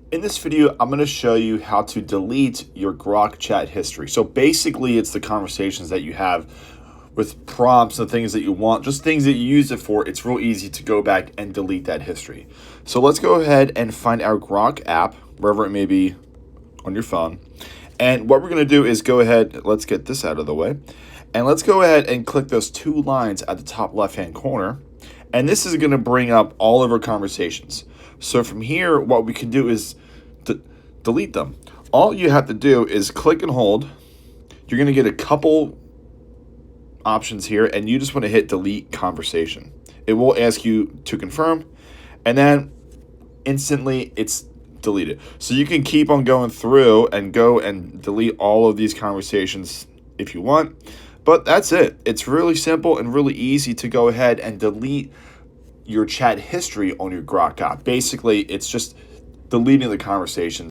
In this video, I'm going to show you how to delete your Grok chat history. So basically, it's the conversations that you have with prompts and things that you want, just things that you use it for. It's real easy to go back and delete that history. So let's go ahead and find our Grok app, wherever it may be on your phone. And what we're going to do is go ahead, let's get this out of the way. And let's go ahead and click those two lines at the top left-hand corner. And this is going to bring up all of our conversations. So from here, what we can do is delete them. All you have to do is click and hold. You're going to get a couple options here, and you just want to hit delete conversation. It will ask you to confirm, and then instantly it's deleted. So you can keep on going through and go and delete all of these conversations if you want. But that's it. It's really simple and really easy to go ahead and delete your chat history on your Grok app. Basically, it's just deleting the conversation.